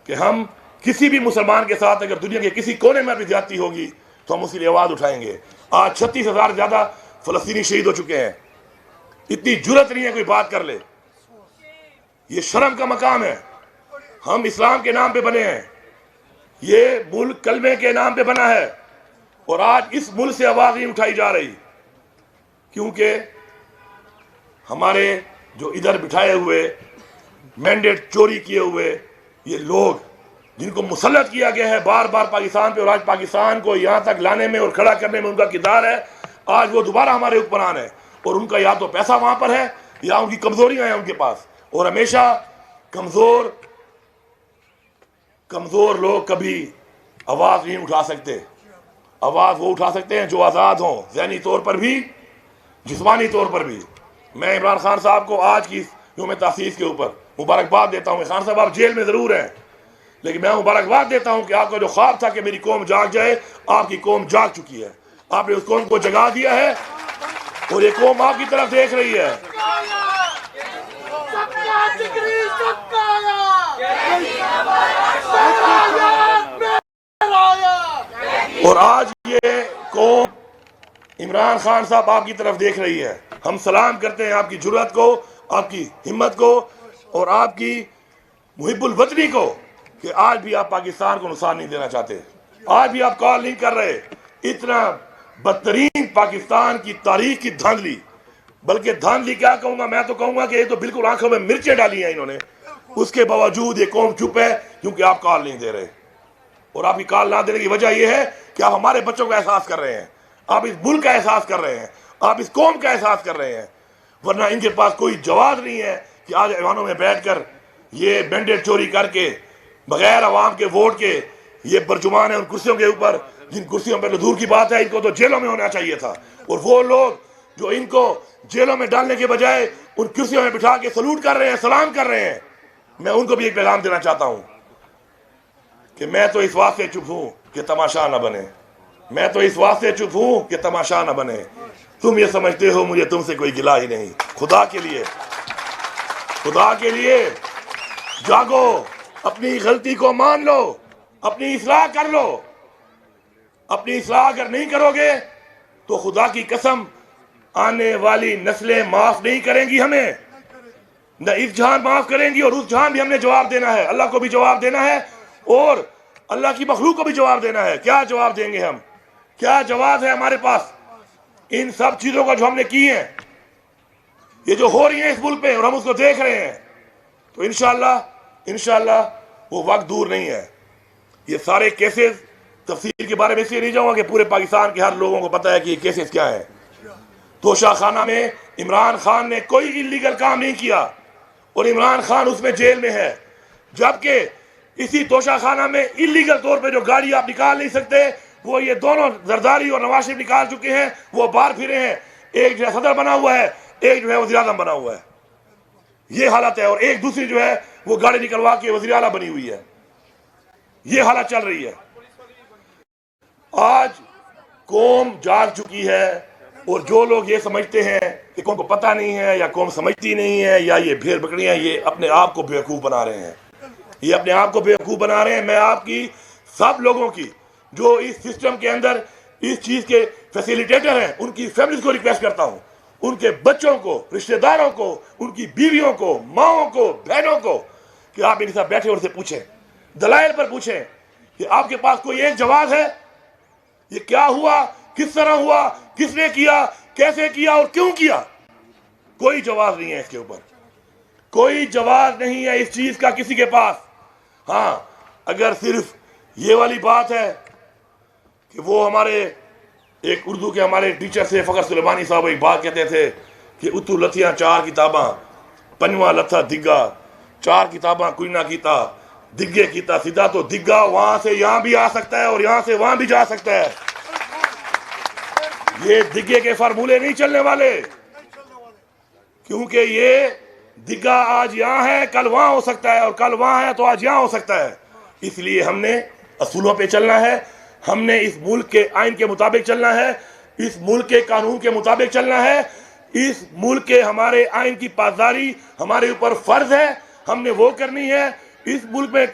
کہ ہم کسی بھی مسلمان کے ساتھ اگر دنیا کے کسی کونے میں بھی زیادتی ہوگی تو ہم اس کے لیے آواز اٹھائیں گے. آج 36,000 زیادہ فلسطینی شہید ہو چکے ہیں. اتنی جرت نہیں ہے کوئی بات کر لے. یہ شرم کا مقام ہے. ہم اسلام کے نام پہ بنے ہیں. یہ ملک کلمے کے نام پہ بنا ہے. اور آج اس ملک سے آواز نہیں اٹھائی جا رہی کیونکہ ہمارے جو ادھر بٹھائے ہوئے مینڈیٹ چوری کیے ہوئے یہ لوگ جن کو مسلط کیا گیا ہے بار بار پاکستان پہ، اور آج پاکستان کو یہاں تک لانے میں اور کھڑا کرنے میں ان کا کردار ہے، آج وہ دوبارہ ہمارے حکمران ہیں. اور ان کا یا تو پیسہ وہاں پر ہے یا ان کی کمزوریاں ہیں ان کے پاس. اور ہمیشہ کمزور لوگ کبھی آواز نہیں اٹھا سکتے. آواز وہ اٹھا سکتے ہیں جو آزاد ہوں، ذہنی طور پر بھی، جسمانی طور پر بھی. میں عمران خان صاحب کو آج کی یوم تاسیس کے اوپر مبارکباد دیتا ہوں. خان صاحب آپ جیل میں ضرور ہیں لیکن میں مبارکباد دیتا ہوں کہ آپ کا جو خواب تھا کہ میری قوم جاگ جائے، آپ کی قوم جاگ چکی ہے. آپ نے اس قوم کو جگا دیا ہے اور یہ قوم آپ کی طرف دیکھ رہی ہے. اور آج یہ قوم عمران خان صاحب آپ کی طرف دیکھ رہی ہے. ہم سلام کرتے ہیں آپ کی جرأت کو، آپ کی ہمت کو اور آپ کی محب الوطنی کو کہ آج بھی آپ پاکستان کو نقصان نہیں دینا چاہتے. آج بھی آپ کال نہیں کر رہے. اتنا بدترین پاکستان کی تاریخ کی دھاندلی، بلکہ دھاندلی کیا کہوں گا، میں تو کہوں گا کہ یہ تو بالکل آنکھوں میں مرچیں ڈالی ہیں انہوں نے. اس کے باوجود یہ قوم چپ ہے کیونکہ آپ کال نہیں دے رہے. اور آپ کی کال نہ دینے کی وجہ یہ ہے کہ آپ ہمارے بچوں کا احساس کر رہے ہیں، آپ اس ملک کا احساس کر رہے ہیں، آپ اس قوم کا احساس کر رہے ہیں. ورنہ ان کے پاس کوئی جواز نہیں ہے کہ آج ایوانوں میں بیٹھ کر یہ مینڈیٹ چوری کر کے بغیر عوام کے ووٹ کے یہ برجمان ہیں ان کرسیوں کے اوپر، جن کرسیوں پہ دور کی بات ہے ان کو تو جیلوں میں ہونا چاہیے تھا. اور وہ لوگ جو ان کو جیلوں میں ڈالنے کے بجائے ان کرسیوں میں بٹھا کے سلوٹ کر رہے ہیں، سلام کر رہے ہیں، میں ان کو بھی ایک پیغام دینا چاہتا ہوں کہ میں تو اس واسطے چپ ہوں کہ تماشا نہ بنے. میں تو اس واسطے چپ ہوں کہ تماشا نہ بنے. تم یہ سمجھتے ہو مجھے تم سے کوئی گلہ ہی نہیں. خدا کے لیے جاگو، اپنی غلطی کو مان لو، اپنی اصلاح کر لو. اپنی اصلاح اگر نہیں کرو گے تو خدا کی قسم آنے والی نسلیں معاف نہیں کریں گی ہمیں. نہ اس جہان معاف کریں گی اور اس جہان بھی ہم نے جواب دینا ہے. اللہ کو بھی جواب دینا ہے اور اللہ کی مخلوق کو بھی جواب دینا ہے. کیا جواب دیں گے ہم؟ کیا جواب ہے ہمارے پاس ان سب چیزوں کا جو ہم نے کی ہیں، یہ جو ہو رہی ہیں اس ملک پہ اور ہم اس کو دیکھ رہے ہیں؟ تو انشاءاللہ وہ وقت دور نہیں ہے. یہ سارے کیسز تفصیل کے بارے میں اس لیے نہیں جاؤں گا کہ پورے پاکستان کے ہر لوگوں کو پتہ ہے کہ یہ کیسز کیا ہیں. توشہ خانہ میں عمران خان نے کوئی انلیگل کام نہیں کیا اور عمران خان اس میں جیل میں ہے، جبکہ اسی توشہ خانہ میں انلیگل طور پہ جو گاڑی آپ نکال نہیں سکتے وہ یہ دونوں زرداری اور نواز شریف نکال چکے ہیں. وہ باہر پھرے ہیں. ایک جو ہے صدر بنا ہوا ہے، ایک جو ہے وزیر اعظم بنا ہوا ہے. یہ حالت ہے. اور ایک دوسری جو ہے وہ گاڑی نکلوا کے وزیر اعلیٰ بنی ہوئی ہے. یہ حالت چل رہی ہے. آج قوم جاگ چکی ہے اور جو لوگ یہ سمجھتے ہیں کہ قوم کو پتہ نہیں ہے یا قوم سمجھتی نہیں ہے یا یہ بھیڑ بکریاں، یہ اپنے آپ کو بیوقوف بنا رہے ہیں. یہ اپنے آپ کو بیوقوف بنا رہے ہیں. میں آپ کی سب لوگوں کی جو اس سسٹم کے اندر اس چیز کے فیسیلیٹیٹر ہیں ان کی فیملیز کو ریکویسٹ کرتا ہوں، ان کے بچوں کو، رشتہ داروں کو، ان کی بیویوں کو، ماؤں کو، بہنوں کو کہ آپ ان سے بیٹھے اور ان سے پوچھیں، دلائل پر پوچھیں کہ آپ کے پاس کوئی ایک جواز ہے؟ یہ کیا ہوا، کس طرح ہوا، کس نے کیا، کیسے کیا اور کیوں کیا؟ کوئی جواز نہیں ہے اس کے اوپر. کوئی جواز نہیں ہے اس چیز کا کسی کے پاس. ہاں اگر صرف یہ والی بات ہے کہ وہ ہمارے ایک اردو کے ہمارے ٹیچر سے فخر سلیمانی صاحب ایک بات کہتے تھے کہ اتو لتھیاں 4 کتاباں، پنجواں لتھا دگا، 4 کتاباں کوئی نہ کیتا، دگے کیتا سیدھا. تو دگا وہاں سے یہاں بھی آ سکتا ہے اور یہاں سے وہاں بھی جا سکتا ہے. یہ دگے کے فارمولے نہیں چلنے والے، کیونکہ یہ دگا آج یہاں ہے کل وہاں ہو سکتا ہے اور کل وہاں ہے تو آج یہاں ہو سکتا ہے. اس لیے ہم نے اصولوں پہ چلنا ہے. ہم نے اس ملک کے آئین کے مطابق چلنا ہے، اس ملک کے قانون کے مطابق چلنا ہے. اس ملک کے ہمارے آئین کی پاسداری ہمارے اوپر فرض ہے، ہم نے وہ کرنی ہے. اس ملک میں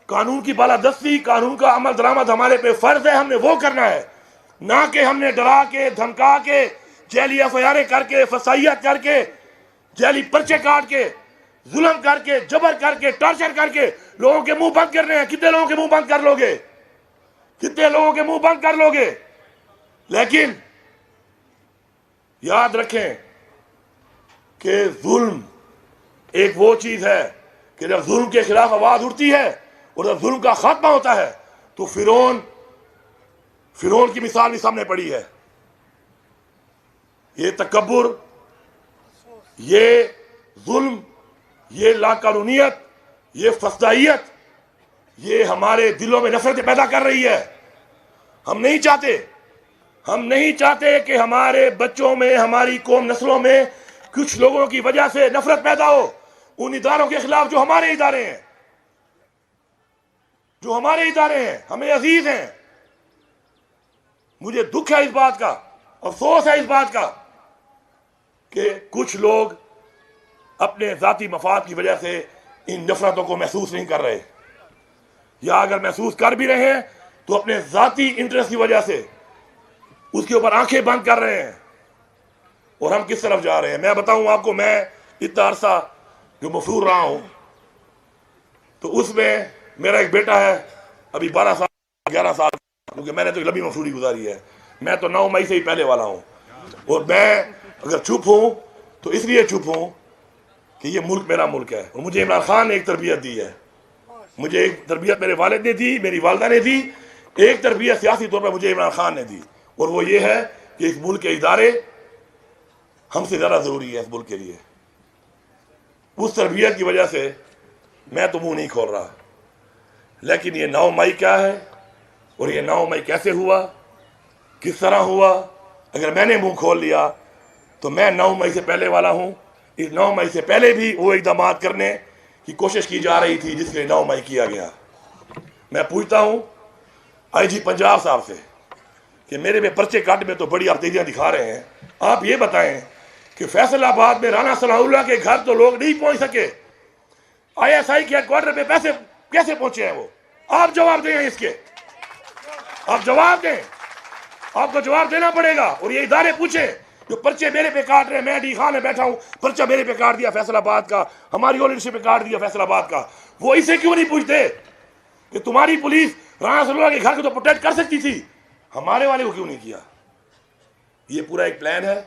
قانون کی بالادستی، قانون کا عمل درآمد ہمارے پہ فرض ہے، ہم نے وہ کرنا ہے، نہ کہ ہم نے ڈرا کے دھمکا کے جیلی FIR کر کے فسائیت کر کے جیلی پرچے کاٹ کے ظلم کر کے جبر کر کے ٹارچر کر کے لوگوں کے منہ بند کرنے ہیں۔ کتنے لوگوں کے منہ بند کر لو گے؟ کتنے لوگوں کے منہ بند کر لو گے؟ لیکن یاد رکھیں کہ ظلم ایک وہ چیز ہے کہ جب ظلم کے خلاف آواز اٹھتی ہے اور جب ظلم کا خاتمہ ہوتا ہے تو فرعون کی مثال بھی سامنے پڑی ہے۔ یہ تکبر، یہ ظلم، یہ لاقانونیت، یہ فسادیت، یہ ہمارے دلوں میں نفرت پیدا کر رہی ہے۔ ہم نہیں چاہتے کہ ہمارے بچوں میں، ہماری قوم نسلوں میں کچھ لوگوں کی وجہ سے نفرت پیدا ہو ان اداروں کے خلاف جو ہمارے ادارے ہیں، ہمیں عزیز ہیں۔ مجھے دکھ ہے اس بات کا، افسوس ہے اس بات کا کہ کچھ لوگ اپنے ذاتی مفاد کی وجہ سے ان نفرتوں کو محسوس نہیں کر رہے، یا اگر محسوس کر بھی رہے ہیں تو اپنے ذاتی انٹرسٹ کی وجہ سے اس کے اوپر آنکھیں بند کر رہے ہیں۔ اور ہم کس طرف جا رہے ہیں؟ میں بتاؤں آپ کو، میں اتنا عرصہ جو مفرور رہا ہوں تو اس میں میرا ایک بیٹا ہے ابھی 12 سال 11 سال، کیونکہ میں نے تو لمبی مفروری گزاری ہے، میں تو 9 مئی سے ہی پہلے والا ہوں، اور میں اگر چپ ہوں تو اس لیے چپ ہوں کہ یہ ملک میرا ملک ہے، اور مجھے عمران خان نے ایک تربیت دی ہے، مجھے ایک تربیت میرے والد نے دی، میری والدہ نے دی، ایک تربیت سیاسی طور پر مجھے عمران خان نے دی، اور وہ یہ ہے کہ اس ملک کے ادارے ہم سے زیادہ ضروری ہے اس ملک کے لیے۔ اس تربیت کی وجہ سے میں تو منہ نہیں کھول رہا، لیکن یہ 9 مئی کیا ہے اور یہ 9 مئی کیسے ہوا، کس طرح ہوا؟ اگر میں نے منہ کھول لیا تو میں 9 مئی سے پہلے والا ہوں۔ اس 9 مئی سے پہلے بھی وہ اقدامات کرنے کی کوشش کی جا رہی تھی جس کے 9 مئی کیا گیا۔ میں پوچھتا ہوں IG پنجاب صاحب سے کہ میرے پہ پرچے کاٹنے میں تو بڑی آپ تیزیاں دکھا رہے ہیں، آپ یہ بتائیں کہ فیصل آباد میں رانا ثناء اللہ کے گھر تو لوگ نہیں پہنچ سکے، ISI کے ہیڈ کوارٹر پہ پیسے کیسے پہنچے ہیں وہ؟ آپ جواب دیں اس کے، آپ جواب دیں، آپ کو جواب دینا پڑے گا۔ اور یہ ادارے پوچھیں جو پرچے میرے پہ کاٹ رہے ہیں، میں ڈی خان میں بیٹھا ہوں، پرچہ میرے پہ کاٹ دیا فیصل آباد کا، ہماری لیڈرشپ پہ کاٹ دیا فیصل آباد کا، وہ اسے کیوں نہیں پوچھتے کہ تمہاری پولیس رانا ثناء اللہ کے گھر کو تو پروٹیکٹ کر سکتی تھی، ہمارے والے کو کیوں نہیں کیا؟ یہ پورا ایک پلان ہے۔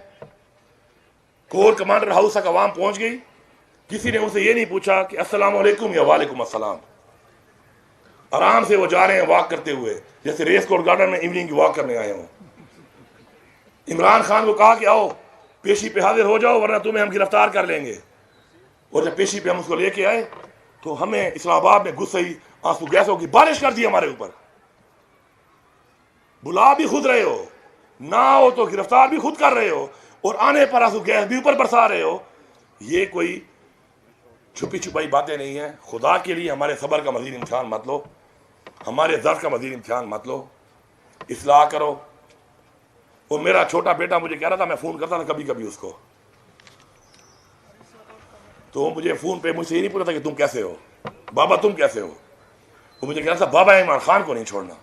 کور کمانڈر ہاؤس تک عوام پہنچ گئی، کسی نے ان سے یہ نہیں پوچھا کہ السلام علیکم یا وعلیکم السلام۔ آرام سے وہ جا رہے ہیں واک کرتے ہوئے، جیسے ریس کورٹ گارڈن میں ایوننگ کی واک کرنے آئے ہوں۔ عمران خان کو کہا کہ آؤ پیشی پہ حاضر ہو جاؤ ورنہ تمہیں ہم گرفتار کر لیں گے، اور جب پیشی پہ ہم اس کو لے کے آئے تو ہمیں اسلام آباد میں غصے آنسو گیسوں کی بارش کر دی ہمارے اوپر۔ بلا بھی خود رہے ہو، نہ ہو تو گرفتار بھی خود کر رہے ہو، اور آنے پر آنسو گیس بھی اوپر برسا رہے ہو۔ یہ کوئی چھپی چھپائی باتیں نہیں ہیں۔ خدا کے لیے ہمارے صبر کا مزید امتحان مت لو، ہمارے ضعف کا مزید امتحان مت لو، اصلاح کرو۔ وہ میرا چھوٹا بیٹا مجھے کہہ رہا تھا، میں فون کرتا تھا کبھی کبھی اس کو، تو مجھے فون پہ مجھ سے یہ نہیں پوچھا تھا کہ تم کیسے ہو بابا، تم کیسے ہو، وہ مجھے کہہ رہا تھا بابا عمران خان کو نہیں چھوڑنا۔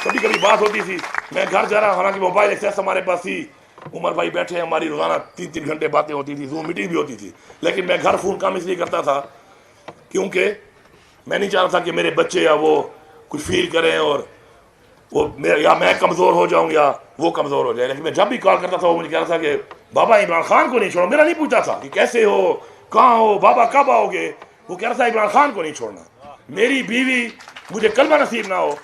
کبھی کبھی بات ہوتی تھی، میں گھر جا رہا، حالانکہ موبائل ایکسیس ہمارے پاس تھی، عمر بھائی بیٹھے ہیں، ہماری روزانہ 3 گھنٹے باتیں ہوتی تھی، زوم میٹنگ بھی ہوتی تھی، لیکن میں گھر فون کام اس لیے کرتا تھا کیونکہ میں نہیں چاہ رہا تھا کہ میرے بچے یا وہ کچھ فیل کریں اور وہ یا میں کمزور ہو جاؤں یا وہ کمزور ہو جائے۔ لیکن میں جب بھی کال کرتا تھا وہ مجھے کہہ رہا تھا کہ بابا عمران خان کو نہیں چھوڑو، میرا نہیں پوچھتا تھا کہ کیسے ہو، کہاں ہو، بابا کب آؤ گے، وہ کہہ رہا تھا عمران خان کو نہیں چھوڑنا۔ میری بیوی، مجھے کلمہ نصیب نہ ہو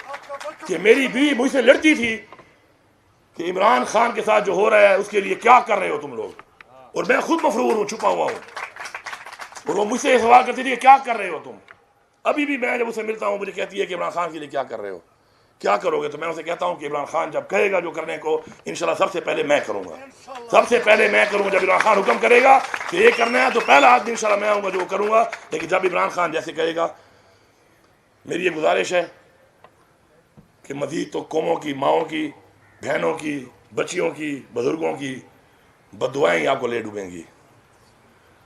کہ میری بیوی مجھ سے لڑتی تھی کہ عمران خان کے ساتھ جو ہو رہا ہے اس کے لیے کیا کر رہے ہو تم لوگ، اور میں خود مفرور ہوں، چھپا ہوا ہوں، اور وہ مجھ سے یہ سوال کرتی تھی کہ کیا کر رہے ہو تم۔ ابھی بھی میں جب اسے ملتا ہوں مجھے کہتی ہے کہ عمران خان کے لیے کیا کر رہے ہو، کیا کرو گے، تو میں اسے کہتا ہوں کہ عمران خان جب کہے گا جو کرنے کو انشاءاللہ سب سے پہلے میں کروں گا، سب سے پہلے میں کروں گا۔ جب عمران خان حکم کرے گا کہ یہ کرنا ہے تو پہلا آدمی انشاءاللہ میں ہوں گا جو وہ کروں گا، لیکن جب عمران خان جیسے کہے گا۔ میری یہ گزارش ہے کہ مزید تو قوموں کی، ماؤں کی، بہنوں کی، بچیوں کی، بزرگوں کی بد دعائیں آپ کو لے ڈوبیں گی۔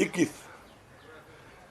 21